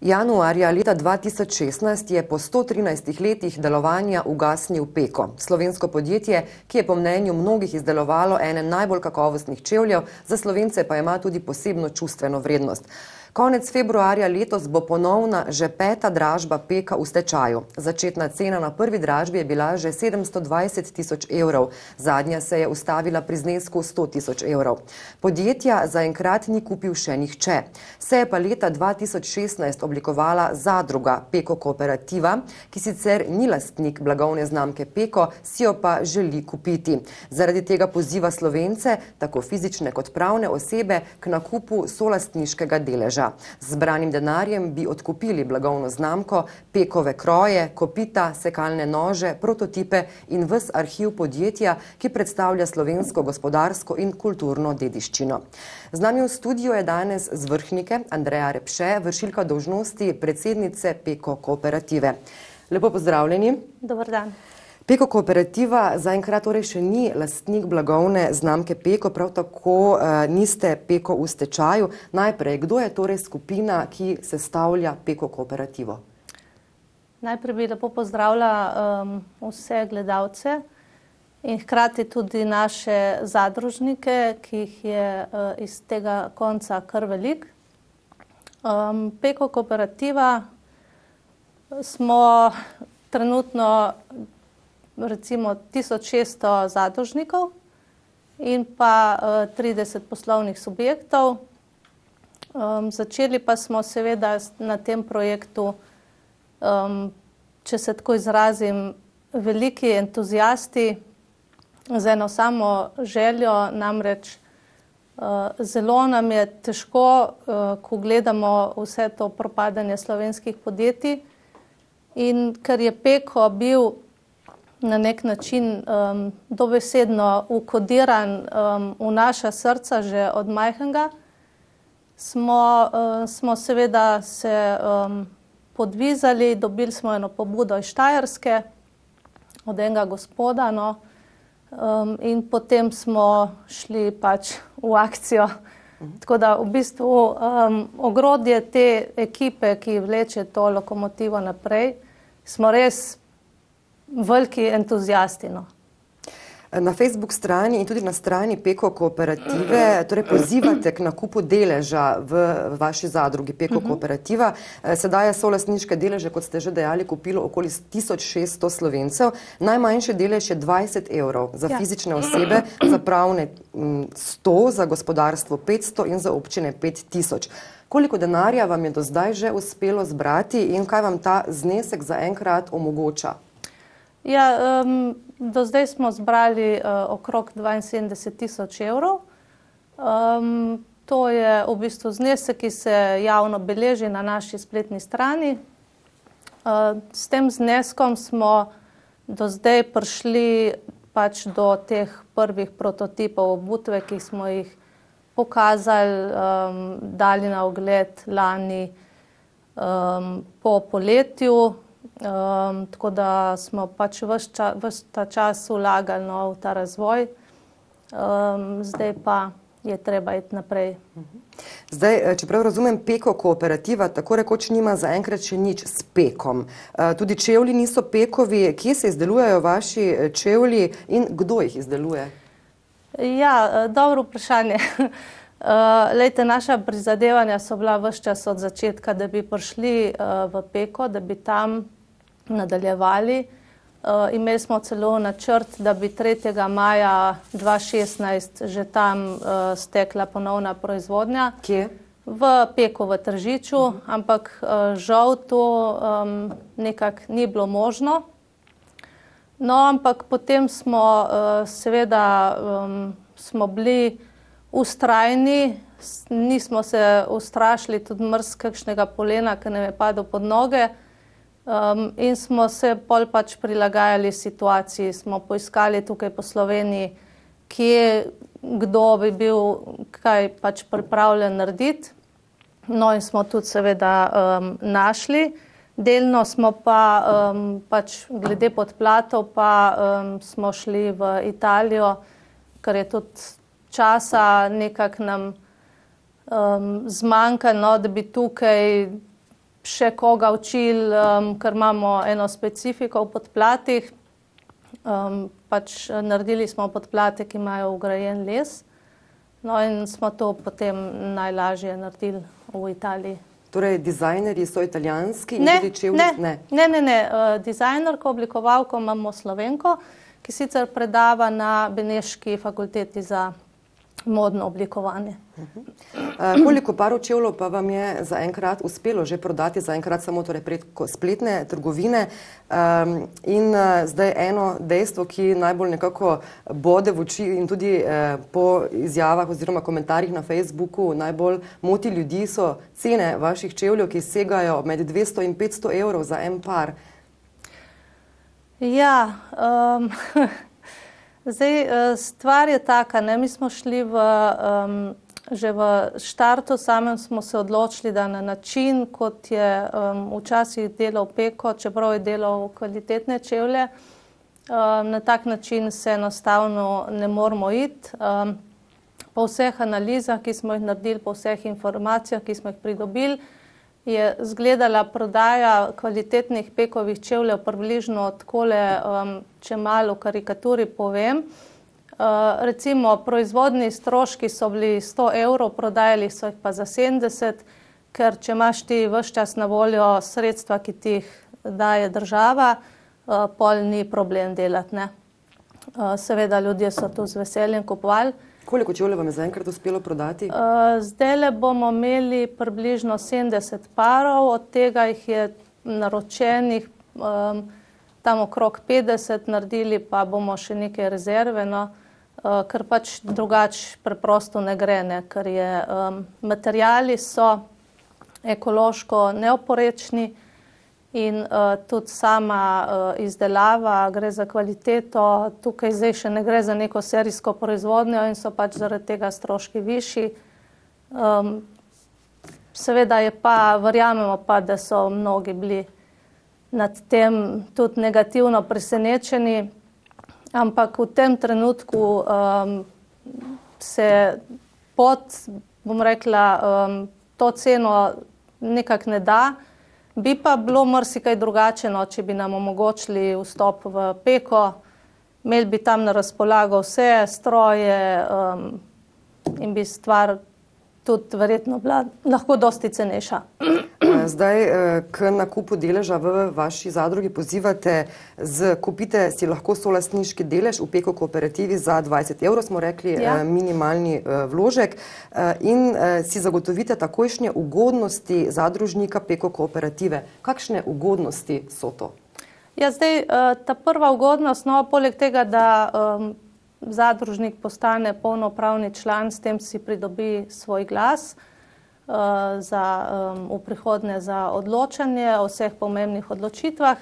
Januarja leta 2016 je po 113 letih delovanja ugasnil Peko. Slovensko podjetje, ki je po mnenju mnogih izdelovalo ene najbolj kakovostnih čevljev, za Slovence pa ima tudi posebno čustveno vrednost. Konec februarja letos bo ponovna že 5. dražba Peka v stečaju. Začetna cena na prvi dražbi je bila že 720 tisoč evrov. Zadnja se je ustavila pri znesku 100 tisoč evrov. Podjetja zaenkrat ni kupil še nihče. Se je pa leta 2016 oblikovala zadruga Peko Kooperativa, ki sicer ni lastnik blagovne znamke Peko, si jo pa želi kupiti. Zaradi tega poziva Slovence, tako fizične kot pravne osebe, k nakupu solastniškega deleža. Z zbranim denarjem bi odkupili blagovno znamko, Pekove kroje, kopita, sekalne nože, prototipe in ves arhiv podjetja, ki predstavlja slovensko gospodarsko in kulturno dediščino. Z nami v studiu je danes z Vrhnike Andreja Repše, vršilka dolžnosti predsednice Peko Kooperative. Lepo pozdravljeni. Dobar dan. Peko Kooperativa zaenkrat torej še ni lastnik blagovne znamke Peko, prav tako niste Peko v stečaju. Najprej, kdo je torej skupina, ki sestavlja Peko Kooperativo? Najprej bi lepo pozdravila vse gledalce in hkrati tudi naše zadružnike, ki jih je iz tega konca kar veliko. Peko Kooperativa smo trenutno recimo 1600 zadružnikov in pa 30 poslovnih subjektov. Začeli pa smo seveda na tem projektu, če se tako izrazim, veliki entuzijasti z eno samo željo, namreč zelo nam je težko, ko gledamo vse to propadanje slovenskih podjetij, in ker je Peko bil na nek način dobesedno vkodiran v naša srca že od majhnega, smo seveda se podvizali, dobili smo eno pobudo iz Štajerske od enega gospoda, in potem smo šli pač v akcijo. Tako da v bistvu ogrodje te ekipe, ki vleče to lokomotivo naprej, smo res veliki entuzijasti. Na Facebook strani in tudi na strani Peko Kooperative torej pozivate k nakupu deleža v vaši zadrugi Peko Kooperativa. Sedaj je solastniške deleže, kot ste že dejali, kupilo okoli 1600 Slovencev. Najmanjši delež je 20 evrov za fizične osebe, za pravne 100, za gospodarstvo 500 in za občine 5000. Koliko denarja vam je do zdaj že uspelo zbrati in kaj vam ta znesek zaenkrat omogoča? Ja, do zdaj smo zbrali okrog 72 tisoč evrov. To je v bistvu znesek, ki se javno beleži na naši spletni strani. S tem zneskom smo do zdaj prišli pač do teh prvih prototipov obutve, ki smo jih pokazali, dali na ogled lani po poletju. Tako da smo pač ves ta čas vlagali v ta razvoj. Zdaj pa je treba iti naprej. Zdaj, čeprav razumem, Peko Kooperativa tako rekoč nima zaenkrat še nič s Pekom. Tudi čevlji niso Pekovi. Kje se izdelujejo vaši čevlji in kdo jih izdeluje? Ja, dobro vprašanje. Lejte, naša prizadevanja so bila ves čas od začetka, da bi prišli v Peko, da bi tam nadaljevali. Imeli smo celo načrt, da bi 3. maja 2016 že tam stekla ponovna proizvodnja. Kje? V Peku v Tržiču, ampak žal to nekako ni bilo možno. No, ampak potem smo seveda smo bili vztrajni, nismo se ustrašili tudi kakšnega polena, ki nam je padel pod noge. In smo se pol pač prilagajali situaciji, smo poiskali tukaj po Sloveniji, kdo bi bil kaj pač pripravljen narediti. No in smo tudi seveda našli. Delno smo pa pač glede podplatov pa smo šli v Italijo, ker je tudi časa nekako nam zmanjka, da bi tukaj še koga učili, ker imamo eno specifiko v podplatih. Pač naredili smo podplate, ki imajo vgrajen les. No in smo to potem najlažje naredili v Italiji. Torej, dizajnerji so italijanski? Ne. Dizajnerko, oblikovalko imamo Slovenko, ki sicer predava na Beneški fakulteti za modno oblikovanje. Koliko parov čevljev pa vam je zaenkrat uspelo že prodati, zaenkrat samo torej preko spletne trgovine? In zdaj eno dejstvo, ki najbolj nekako bode v oči in tudi po izjavah oziroma komentarjih na Facebooku najbolj moti ljudi, so cene vaših čevljev, ki segajo med 200 in 500 evrov za en par. Ja, zdaj, stvar je taka, ne, mi smo šli že v štartu samem smo se odločili, da na način, kot je včasih delal Peko, čeprav je delal kvalitetne čevlje, na tak način se enostavno ne moramo iti. Po vseh analizah, ki smo jih naredili, po vseh informacijah, ki smo jih pridobili, je izgledala prodaja kvalitetnih Pekovih čevljev približno takole, če malo v karikaturi povem. Recimo, proizvodni stroški so bili 100 evrov, prodajali so jih pa za 70, ker če imaš ti ves čas na voljo sredstva, ki ti jih daje država, pol ni problem delati, ne. Seveda, ljudje so tu z veseljem kupovali. Koliko čevljev vam je zaenkrat uspelo prodati? Zdajle bomo imeli približno 70 parov, od tega jih je naročenih tam okrog 50, naredili pa bomo še neke rezerve, no, ker pač drugače preprosto ne gre, ne, ker je materiali so ekološko neoporečni in tudi sama izdelava gre za kvaliteto. Tukaj zdaj še ne gre za neko serijsko proizvodnjo in so pač zaradi tega stroški višji. Seveda je pa, verjamemo pa, da so mnogi bili nad tem tudi negativno presenečeni, ampak v tem trenutku se bom rekla, to ceno nekako ne da. Bi pa bilo marsikaj drugače, no, če bi nam omogočili vstop v Peko, imeli bi tam na razpolago vse stroje in bi stvar tudi verjetno bila lahko dosti cenejša. Zdaj k nakupu deleža v vaši zadrugi pozivate kupite si lahko solastniški delež v Peko kooperativi za 20 evrov, smo rekli, minimalni vložek, in si zagotovite takojšnje ugodnosti zadružnika Peko kooperative. Kakšne ugodnosti so to? Ja, zdaj, ta prva ugodnost, no, poleg tega, da zadružnik postane polnopravni član, s tem si pridobi svoj glas v prihodnje za odločanje o vseh pomembnih odločitvah.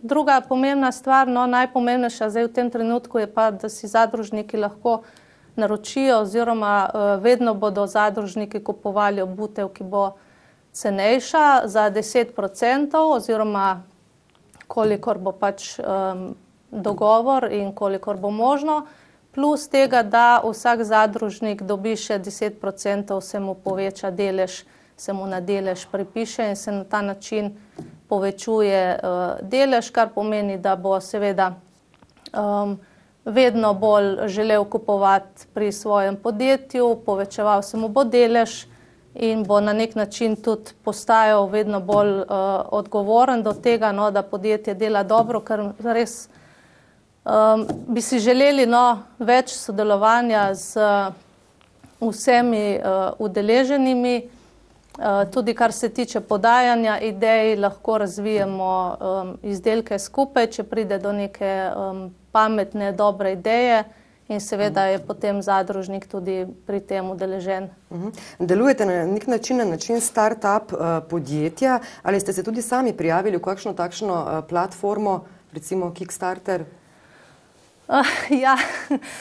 Druga pomembna stvar, no, najpomembnejša zdaj v tem trenutku je pa, da si zadružniki lahko naročijo oziroma vedno bodo zadružniki kupovali obutev, ki bo cenejša za 10% oziroma kolikor bo pač dogovor in kolikor bo možno, plus tega, da vsak zadružnik dobi še 10%, se mu poveča delež, se mu na delež pripiše in se na ta način povečuje delež, kar pomeni, da bo seveda vedno bolj želel kupovati pri svojem podjetju, povečeval se mu bo delež in bo na nek način tudi postajal vedno bolj odgovoren do tega, no, da podjetje dela dobro, ker res bi si želeli, no, več sodelovanja z vsemi udeleženimi, tudi kar se tiče podajanja idej, lahko razvijemo izdelke skupaj, če pride do neke pametne, dobre ideje in seveda je potem zadružnik tudi pri tem udeležen. Delujete na nek način, start-up podjetja, ali ste se tudi sami prijavili v kakšno takšno platformo, recimo Kickstarter? Ja,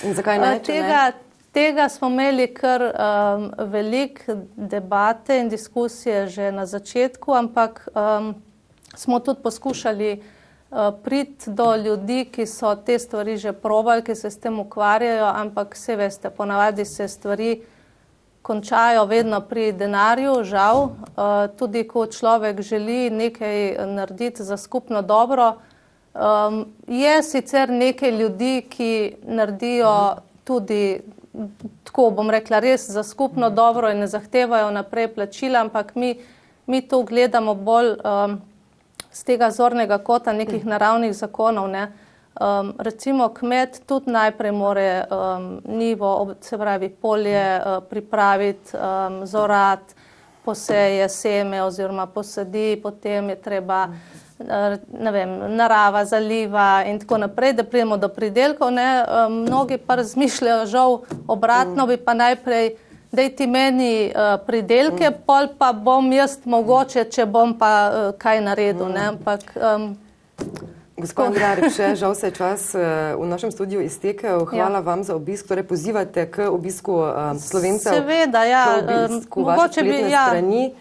in zakaj ne, če ne? Tega smo imeli kar veliko debate in diskusije že na začetku, ampak smo tudi poskušali priti do ljudi, ki so te stvari že probali, ki se s tem ukvarjajo, ampak vse veste, ponavadi se stvari končajo vedno pri denarju, žal. Tudi ko človek želi nekaj narediti za skupno dobro, je sicer nekaj ljudi, ki naredijo tudi tako, bom rekla, res za skupno dobro in ne zahtevajo naprej plačila, ampak mi to gledamo bolj z tega zornega kota nekih naravnih zakonov, ne. Recimo kmet tudi najprej more njivo, se pravi polje pripraviti, zorati, poseje seme oziroma posadi, potem je treba, ne vem, narava zaliva in tako naprej, da pridemo do pridelkov, ne. Mnogi pa razmišljajo žal obratno, bi pa najprej daj ti meni pridelke, pol pa bom jaz mogoče, če bom pa kaj naredil, ne, ampak Gospod Andreja Repše, žal se je čas v našem studiu iztekel. Hvala vam za obisk, torej pozivate k obisku Slovencev. Seveda, ja. K obisku vaše spletne strani.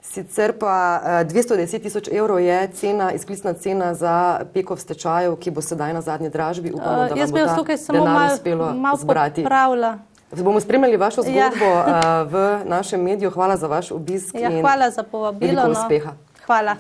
Sicer pa 210.000 evrov je cena, izklicna cena za Peko v stečaju, ki bo sedaj na zadnji dražbi. Upamo, da vam bo ta denar uspelo zbrati. Bomo spremljali vašo zgodbo v našem mediju. Hvala za vaš obisk in hvala za povabilo. Veliko uspeha. Hvala.